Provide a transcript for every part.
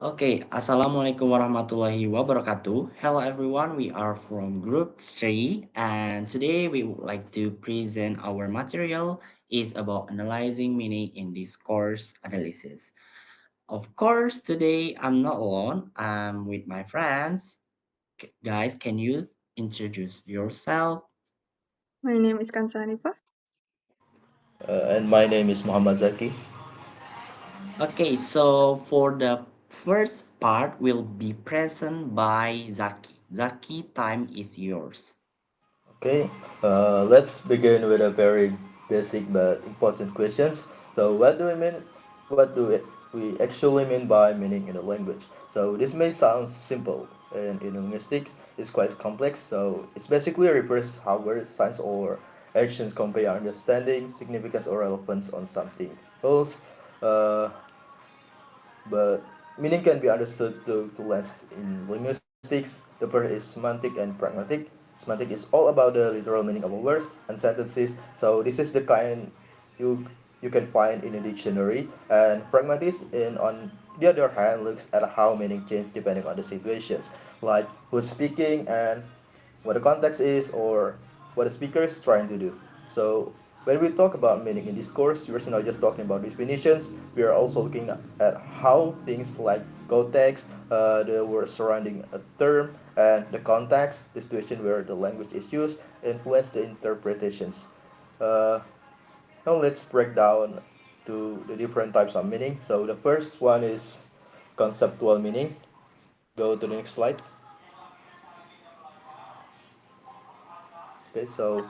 Okay, Assalamualaikum warahmatullahi wabarakatuh. Hello everyone, we are from Group 3 and today we would like to present our material is about analyzing meaning in discourse analysis. Of course, today I'm not alone, I'm with my friends. Guys, can you introduce yourself? My name is Kansanifa. And my name is Muhammad Zaki. Okay, so for the first part will be present by Zaki. Zaki, time is yours. Okay, let's begin with a very basic but important questions. So, what do we mean? What do we actually mean by meaning in a language? So, this may sound simple, and in linguistics, it's quite complex. So, it's basically refers how words, signs, or actions convey understanding, significance, or relevance on something else. Uh, but meaning can be understood to less in linguistics. The word is semantic and pragmatic. Semantic is all about the literal meaning of words and sentences. So this is the kind you you can find in a dictionary. And pragmatic, in on the other hand, looks at how meaning change depending on the situations, like who's speaking and what the context is or what the speaker is trying to do. So when we talk about meaning in discourse, we're not just talking about definitions. We are also looking at how things like context, the word surrounding a term, and the context, the situation where the language is used, influence the interpretations. Uh, Now let's break down to the different types of meaning. So the first one is conceptual meaning. Go to the next slide. Okay, so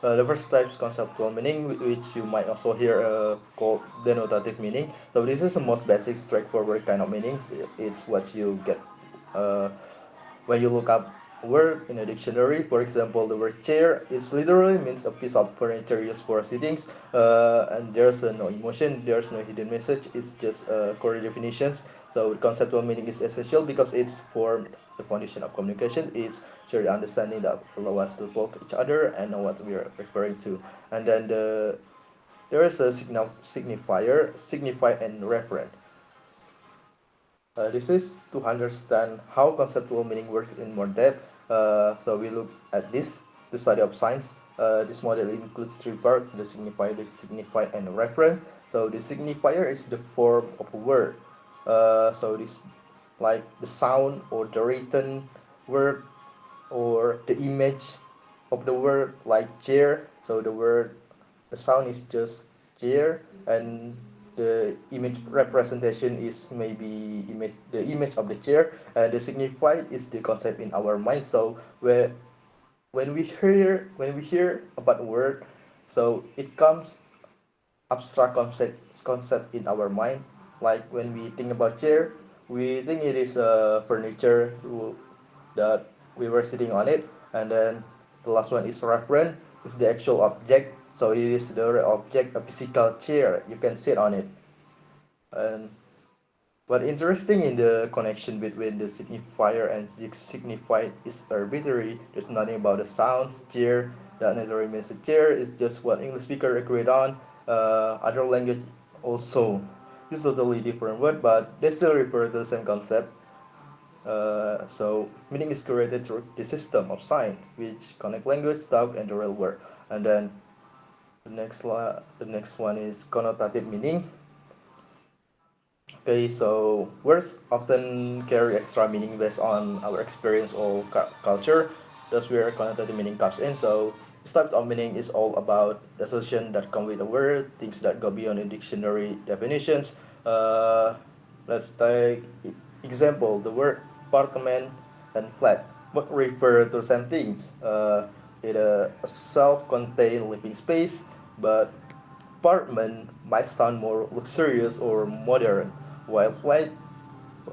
the first type is conceptual meaning, which you might also hear called denotative meaning. So this is the most basic, straightforward kind of meanings. It's what you get uh, when you look up word in a dictionary. For example, the word chair, it literally means a piece of furniture used for sittings, and there's no emotion, there's no hidden message. It's just core definitions. So conceptual meaning is essential because it's formed the foundation of communication. It's shared understanding that allow us to talk each other and know what we are referring to. And then there is a signifier, signify and referent. This is to understand how conceptual meaning works in more depth. So we look at the study of science. This model includes three parts: the signifier, the signified, and the referent. So the signifier is the form of a word. So this like the sound or the written word or the image of the word like chair. So the sound is just chair, and the image representation is maybe the image of the chair, and the signified is the concept in our mind. So where when we hear about a word, so it comes abstract concept in our mind. Like when we think about chair, we think it is a furniture that we were sitting on it, and then the last one is reference, is the actual object. So it is the real object, a physical chair, you can sit on it. And but interesting in the connection between the signifier and the signified is arbitrary. There's nothing about the sounds, chair, that necessarily means a chair. It's just what English speaker agreed on. Other language also use totally different word, but they still refer to the same concept. So meaning is created through the system of sign, which connect language, thought, and the real world. And then the next one is connotative meaning. Okay, so words often carry extra meaning based on our experience or culture. That's where connotative meaning comes in. So this type of meaning is all about the association that come with a word, things that go beyond the dictionary definitions. Uh, let's take example, the word apartment and flat. What refer to same things. It a self-contained living space, but apartment might sound more luxurious or modern, while flat,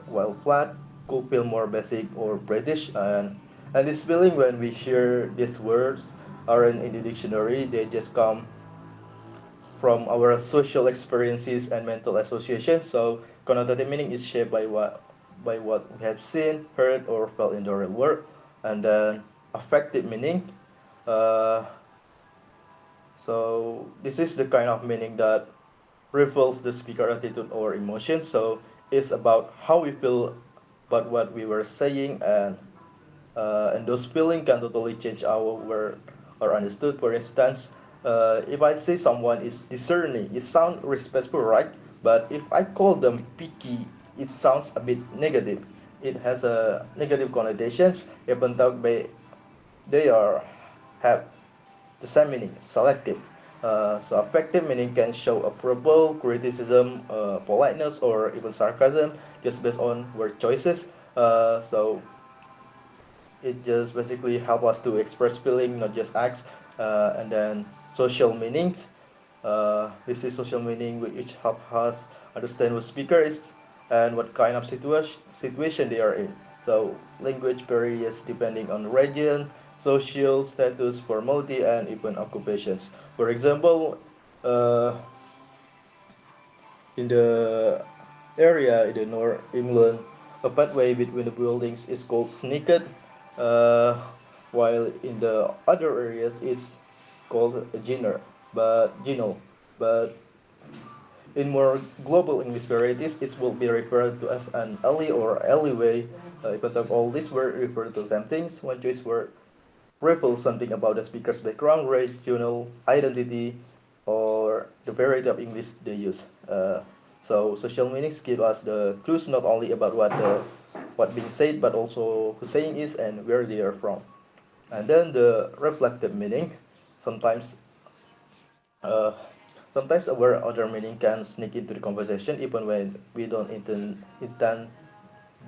while flat could feel more basic or British. And this feeling when we hear these words aren't in the dictionary, they just come from our social experiences and mental associations. So connotative meaning is shaped by what we have seen, heard, or felt in the real world. And then affective meaning. Uh, so this is the kind of meaning that reveals the speaker attitude or emotion. So It's about how we feel about what we were saying, and those feelings can totally change our word or understood. For instance, if I say someone is discerning, it sounds respectful, right? But if I call them picky, it sounds a bit negative. It has a negative connotations, even though they are have the same meaning, selective. So affective meaning can show approval, criticism, politeness, or even sarcasm just based on word choices. So it just basically help us to express feeling, not just acts. And then social meanings. This is social meaning which help us understand what speaker is and what kind of situation they are in. So language varies depending on region, social status, formality, and even occupations. For example, uh, in the area in the North England, a pathway between the buildings is called sneaked, uh, while in the other areas it's called a genre. But in more global English varieties, it will be referred to as an alley or alleyway. Even though all these were referred to the same things, one choice word reveals something about the speaker's background, regional identity, or the variety of English they use. So social meanings give us the clues not only about what being said, but also who saying is and where they are from. And then the reflective meaning, sometimes uh, sometimes our other meaning can sneak into the conversation even when we don't intend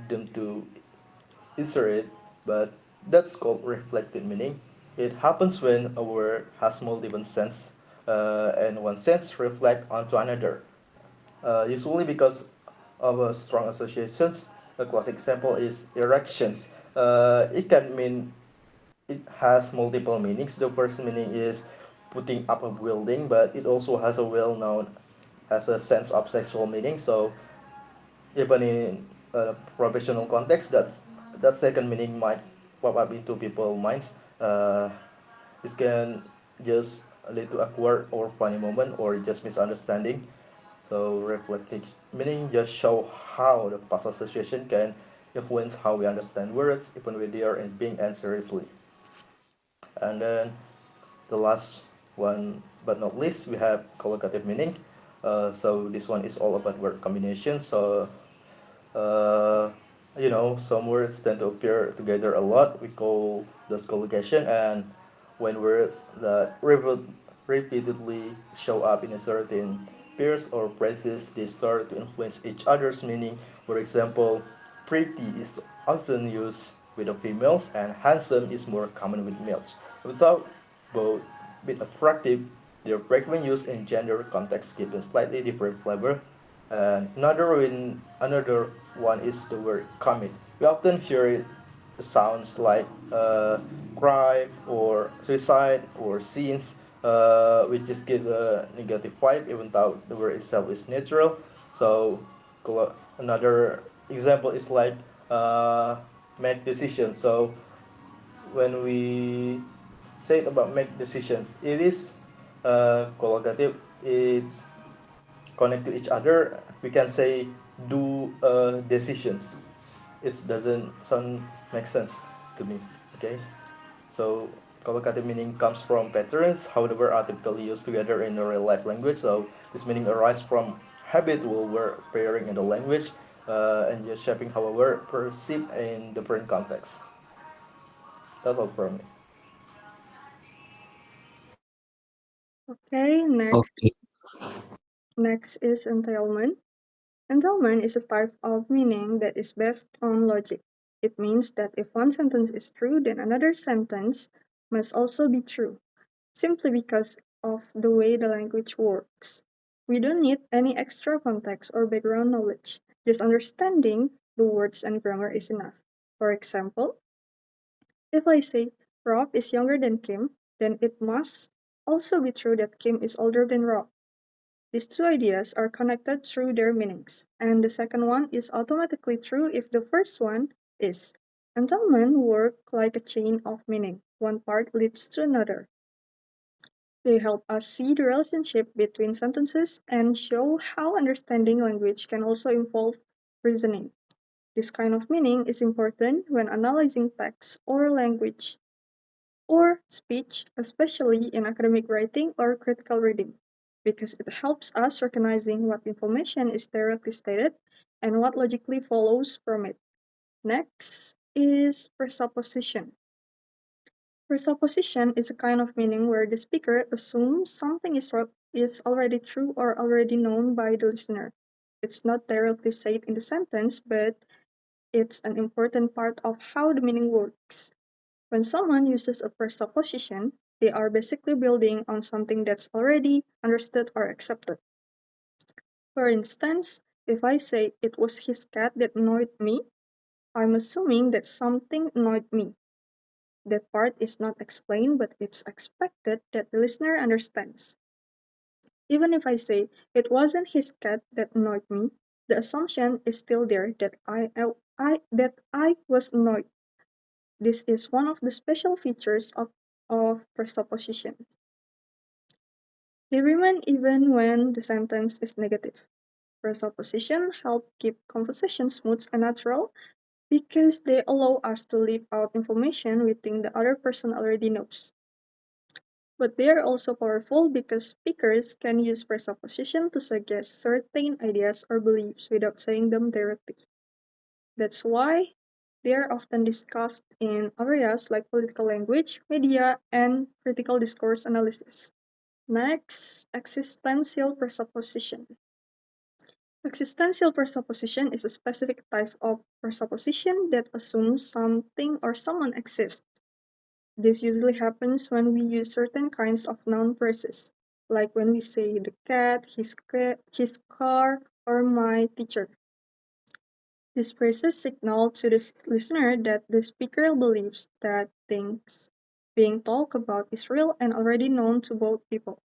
them to insert it, but that's called reflected meaning. It happens when a word has multiple sense, and one sense reflect onto another, usually because of strong associations. A classic example is erections. It can mean it has multiple meanings. The first meaning is putting up a building, but it also has a well-known has a sense of sexual meaning. So even in a professional context, that second meaning might pop up into people's minds. This can just lead to awkward or funny moment or just misunderstanding. So reflective meaning just show how the past association can influence how we understand words, even when they are being answered seriously. And then the last one, but not least, we have collocative meaning. So this one is all about word combination. So uh, some words tend to appear together a lot. We call those collocation, and when words that repeatedly show up in a certain pairs or phrases, they start to influence each other's meaning. For example, pretty is often used with the females, and handsome is more common with males. Without both being attractive, their frequent use in gender context give a slightly different flavor. And another one is the word commit. We often hear it sounds like cry or suicide or scenes, which just give a negative vibe, even though the word itself is neutral. So another example is like make decisions. So when we say it about make decisions, it is collocative. It's connect to each other. We can say do decisions. It doesn't sound make sense to me. Okay, so collocative meaning comes from patterns, how the word are typically used together in a real life language. So this meaning arises from habitual word pairing in the language, and just shaping how a word perceived in different contexts. That's all from me. Okay, Okay. next is entailment. Entailment is a type of meaning that is based on logic. It means that if one sentence is true, then another sentence must also be true, simply because of the way the language works. We don't need any extra context or background knowledge. Just understanding the words and grammar is enough. For example, if I say Rob is younger than Kim, then it must also be true that Kim is older than Rob. These two ideas are connected through their meanings, and the second one is automatically true if the first one is. Entanglement work like a chain of meaning. One part leads to another. They help us see the relationship between sentences and show how understanding language can also involve reasoning. This kind of meaning is important when analyzing text or language or speech, especially in academic writing or critical reading, because it helps us recognizing what information is directly stated and what logically follows from it. Next is presupposition. Presupposition is a kind of meaning where the speaker assumes something is already true or already known by the listener. It's not directly said in the sentence, but it's an important part of how the meaning works. When someone uses a presupposition, they are basically building on something that's already understood or accepted. For instance, if I say it was his cat that annoyed me, I'm assuming that something annoyed me. That part is not explained, but it's expected that the listener understands. Even if I say it wasn't his cat that annoyed me, the assumption is still there that I was annoyed. This is one of the special features of presupposition. They remain even when the sentence is negative. Presupposition help keep conversation smooth and natural because they allow us to leave out information we think the other person already knows. But they are also powerful because speakers can use presupposition to suggest certain ideas or beliefs without saying them directly. That's why they are often discussed in areas like political language, media, and critical discourse analysis. Next, existential presupposition. Existential presupposition is a specific type of presupposition that assumes something or someone exists. This usually happens when we use certain kinds of noun phrases, like when we say the cat, his car, or my teacher. These phrases signal to the listener that the speaker believes that things being talked about is real and already known to both people.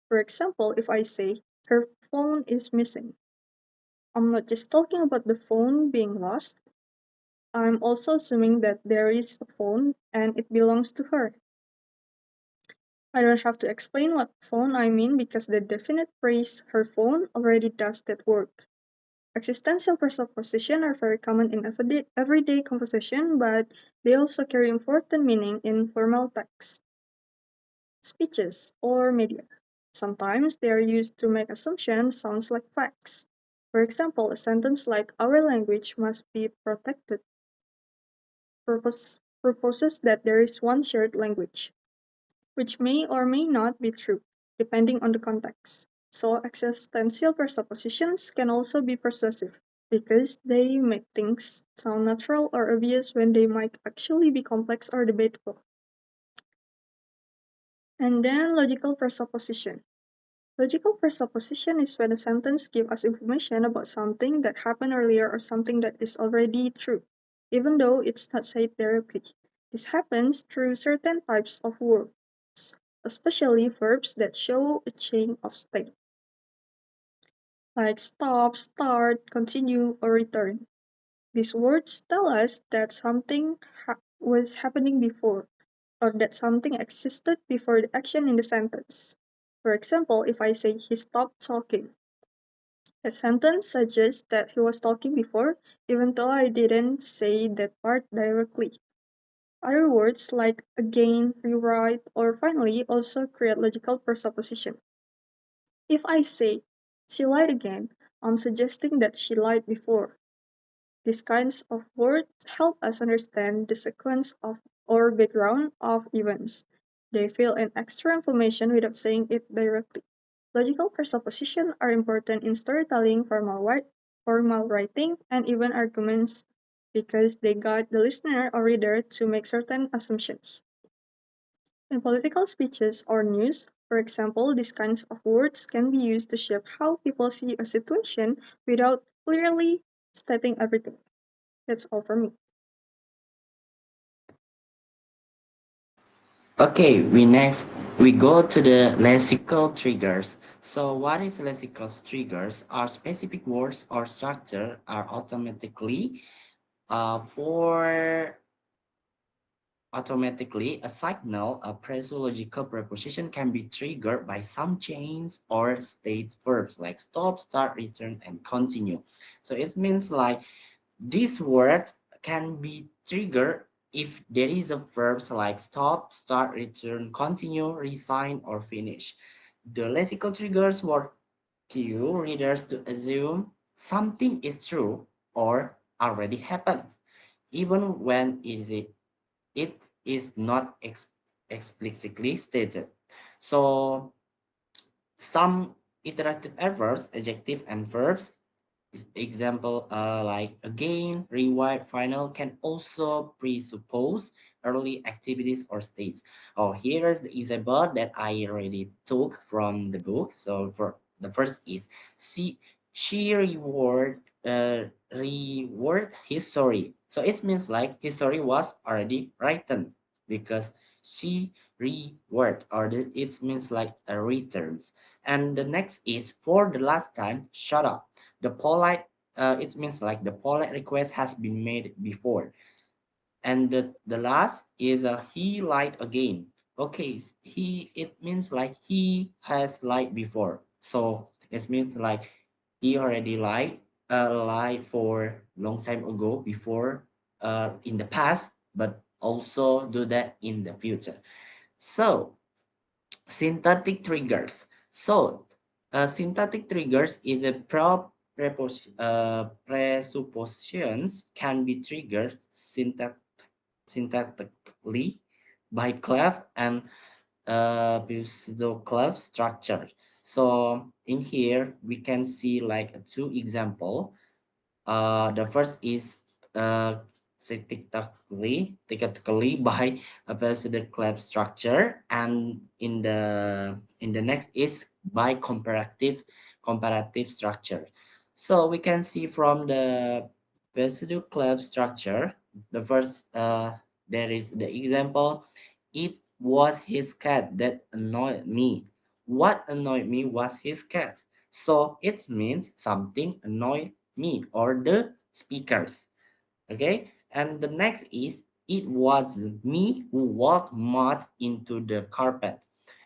For example, if I say, her phone is missing, I'm not just talking about the phone being lost, I'm also assuming that there is a phone and it belongs to her. I don't have to explain what phone I mean because the definite phrase her phone already does that work. Existential presuppositions are very common in everyday conversation, but they also carry important meaning in formal texts, speeches, or media. Sometimes they are used to make assumptions sound like facts. For example, a sentence like our language must be protected proposes that there is one shared language, which may or may not be true, depending on the context. So, existential presuppositions can also be persuasive because they make things sound natural or obvious when they might actually be complex or debatable. And then, logical presupposition. Logical presupposition is when a sentence gives us information about something that happened earlier or something that is already true, even though it's not said directly. This happens through certain types of words, especially verbs that show a chain of state, like stop, start, continue, or return. These words tell us that something was happening before, or that something existed before the action in the sentence. For example, if I say he stopped talking, the sentence suggests that he was talking before, even though I didn't say that part directly. Other words like again, rewrite, or finally also create logical presupposition. If I say she lied again, I'm suggesting that she lied before. These kinds of words help us understand the sequence of or background of events. They fill in extra information without saying it directly. Logical presuppositions are important in storytelling, formal writing, and even arguments because they guide the listener or reader to make certain assumptions. In political speeches or news, for example, these kinds of words can be used to shape how people see a situation without clearly stating everything. That's all for me. Okay, we go to the lexical triggers. So what is lexical triggers? Are specific words or structure are automatically for automatically a signal, a phraseological preposition can be triggered by some chains or state verbs like stop, start, return, and continue. So it means like these words can be triggered if there is a verbs like stop, start, return, continue, resign, or finish. The lexical triggers were cue readers to assume something is true or already happened, even when it is not explicitly stated. So some iterative adverbs, adjective, and verbs example like again, rewired, final can also presuppose early activities or states. Oh, here is the example that I already took from the book. So for the first is she reword history. So it means like history was already written because she reword or it means like a returns. And the next is for the last time, shut up. The polite, it means like the polite request has been made before. And the last is he lied again. Okay, he, it means like he has lied before. So it means like he already lied for long time ago before, in the past, but also do that in the future. So synthetic triggers. So, synthetic triggers is a presuppositions can be triggered syntactically by clef and pseudo-clef structure. So in here we can see like two example. The first is syntactically by a president club structure, and in the next is by comparative structure. So we can see from the president club structure, the first there is the example. It was his cat that annoyed me. What annoyed me was his cat. So it means something annoyed me or the speakers. Okay, and the next is it was me who walked mud into the carpet,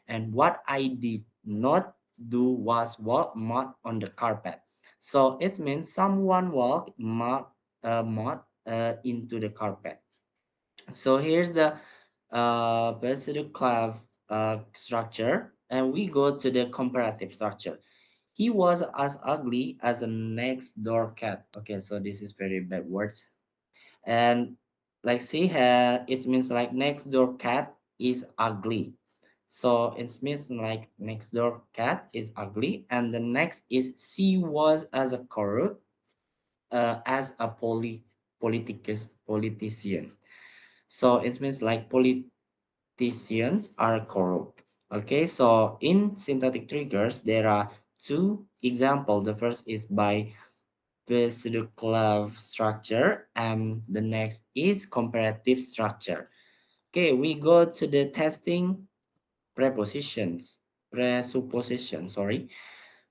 and what I did not do was walk mud on the carpet. So it means someone walked mud into the carpet. So here's the basic clave structure, and we go to the comparative structure. He was as ugly as a next door cat. Okay, so this is very bad words. And like see here, it means like next door cat is ugly. So it means like next door cat is ugly. And the next is she was as a corrupt as a politician. So it means like politicians are corrupt. Okay, so in synthetic triggers, there are two examples. The first is by Pseudo-Clave structure, and the next is comparative structure. Okay, we go to the testing presuppositions, sorry.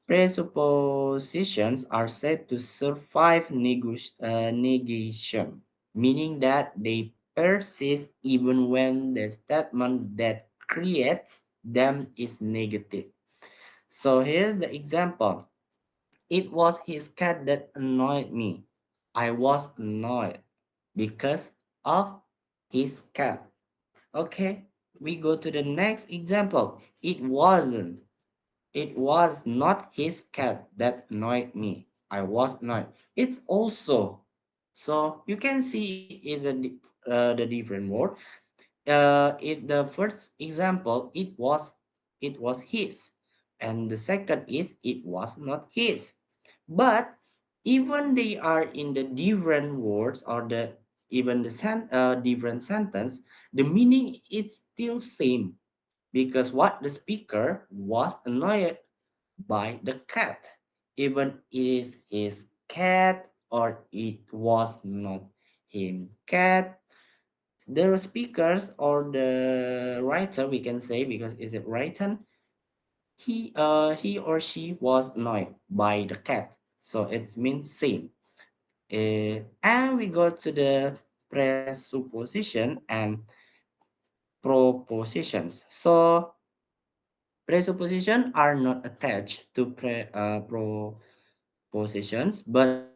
Presuppositions are said to survive negation, meaning that they persist even when the statement that creates them is negative. So here's the example. It was his cat that annoyed me. I was annoyed because of his cat. Okay, we go to the next example. It was not his cat that annoyed me. I was annoyed. It's also. So you can see is the different word. The first example, it was his, and the second is it was not his. But even they are in the different words or the even the different sentence, the meaning is still same because what the speaker was annoyed by the cat, even it is his cat or it was not him cat. The speakers or the writer, we can say, because is it written, he or she was annoyed by the cat, so it means same. And we go to the presupposition, and propositions. So presuppositions are not attached to propositions, but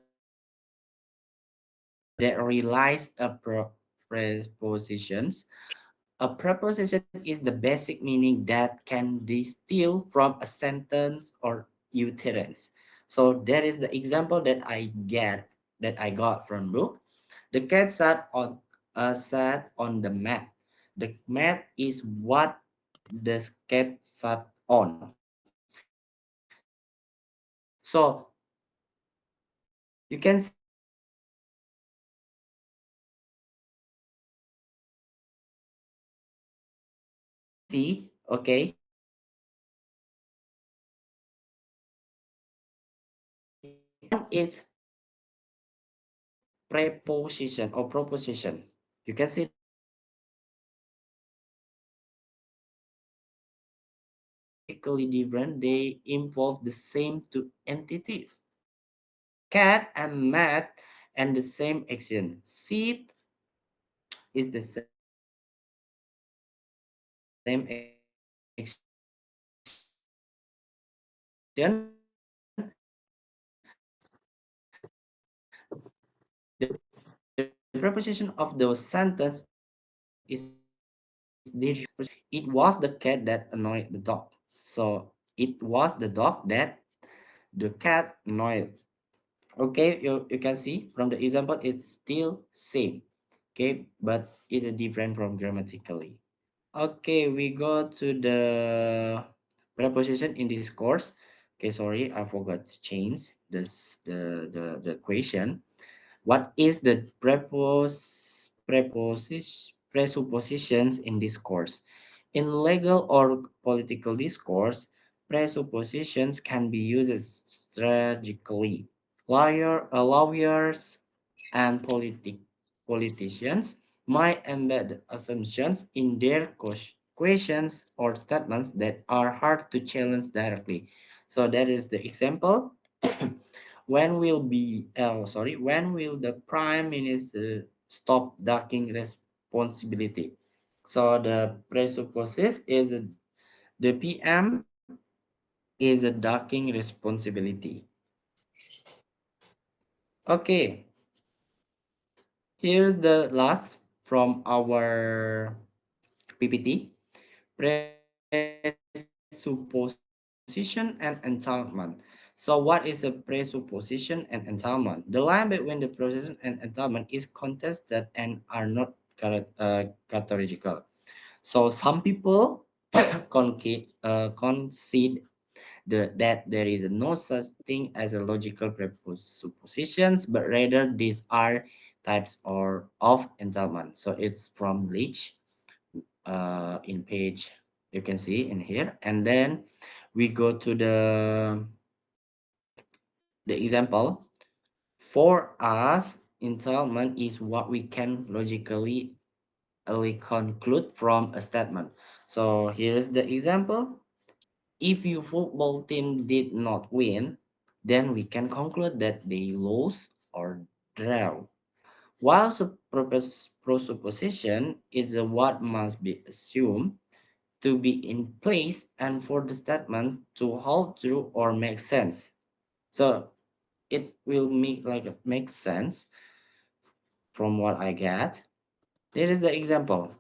that relies a prepositions. A preposition is the basic meaning that can distill from a sentence or utterance. So that is the example that I got from book. The cat sat on the mat. The mat is what the cat sat on. So you can see, okay, one is preposition or proposition. You can see that grammatifically different, they involve the same two entities. Cat and mat and the same action. Sit is the same action. The preposition of those sentence is different. It was the cat that annoyed the dog. So it was the dog that the cat annoyed. Okay, you can see from the example it's still same. Okay, but it's different from grammatically. Okay, we go to the preposition in discourse. Okay, sorry, I forgot to change the question. What is the presuppositions in discourse? In legal or political discourse, presuppositions can be used strategically. Lawyers and politicians might embed assumptions in their questions or statements that are hard to challenge directly. So that is the example. When will the prime minister stop ducking responsibility? So the presupposes is the PM is a ducking responsibility. Okay, here's the last from our PPT. Presupposition and entitlement. So, what is a presupposition and entitlement? The line between the presupposition and entitlement is contested and are not categorical. So, some people concede that there is no such thing as a logical presuppositions, but rather these are types of entitlement. So, it's from Leach in page you can see in here, and then we go to the example. For us, entitlement is what we can logically conclude from a statement. So here's the example. If your football team did not win, then we can conclude that they lost or draw. While presupposition is what must be assumed to be in place and for the statement to hold true or make sense. So it will make sense from what I get. There is the example.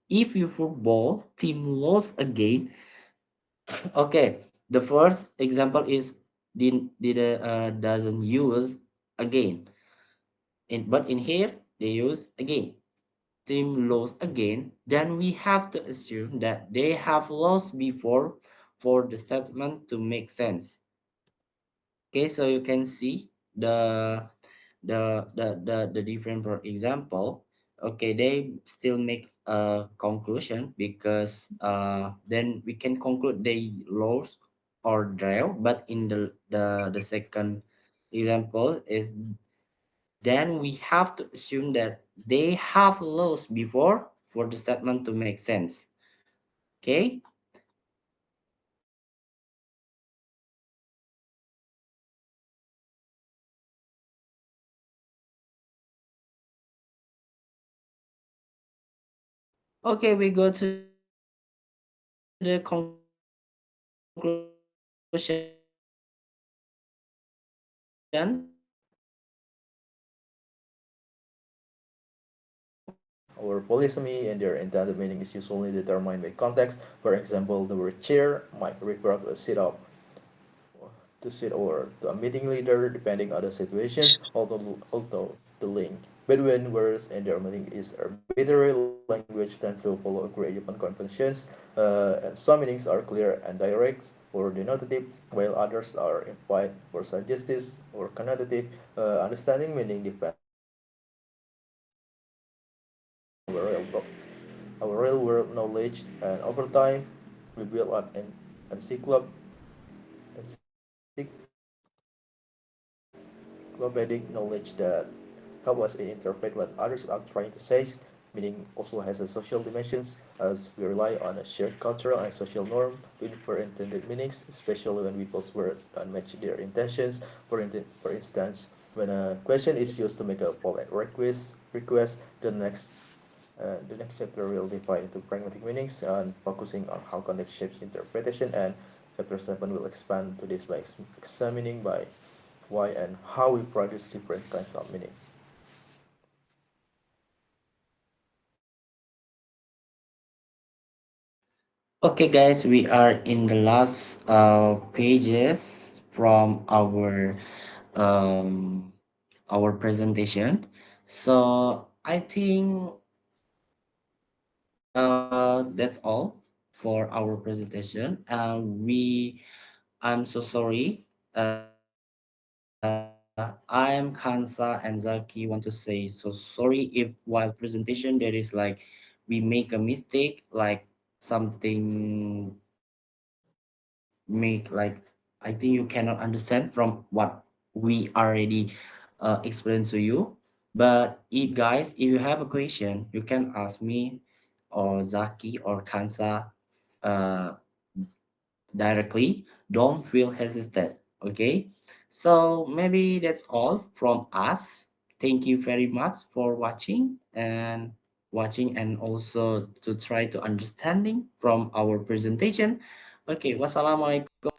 If your football team lost again, okay, the first example is doesn't use again. But in here they use again. Team lost again, then we have to assume that they have lost before for the statement to make sense. Okay, so you can see the different. For example, okay, they still make a conclusion because then we can conclude they lost or draw, but in the second example is then we have to assume that they have lost before for the statement to make sense. Okay. Okay, we go to the conclusion. Our polysemy and their intended meaning is usually determined by context. For example, the word chair might refer to a sit or to a meeting leader depending on the situations, although the link between words and their meaning is arbitrary. Language tends to follow agreed upon conventions, and some meanings are clear and direct or denotative, while others are implied or suggestive or connotative. Understanding meaning depends on our real world knowledge, and over time we build up an encyclopedic knowledge that help us interpret what others are trying to say. Meaning also has a social dimensions as we rely on a shared cultural and social norm to infer intended meanings, especially when people's words don't match their intentions. For instance, when a question is used to make a polite request, the next chapter will divide into pragmatic meanings and focusing on how context shapes interpretation, and chapter 7 will expand to this by examining by why and how we produce different kinds of meanings. Okay, guys, we are in the last pages from our presentation. So I think that's all for our presentation. I'm so sorry. I'm Kansa and Zaki want to say so sorry if while presentation there is like we make a mistake, like something make like I think you cannot understand from what we already explained to you. But if guys, if you have a question, you can ask me or Zaki or Kansa uh, directly. Don't feel hesitant. Okay. So maybe that's all from us. Thank you very much for watching and also to try to understanding from our presentation. Okay, wassalamualaikum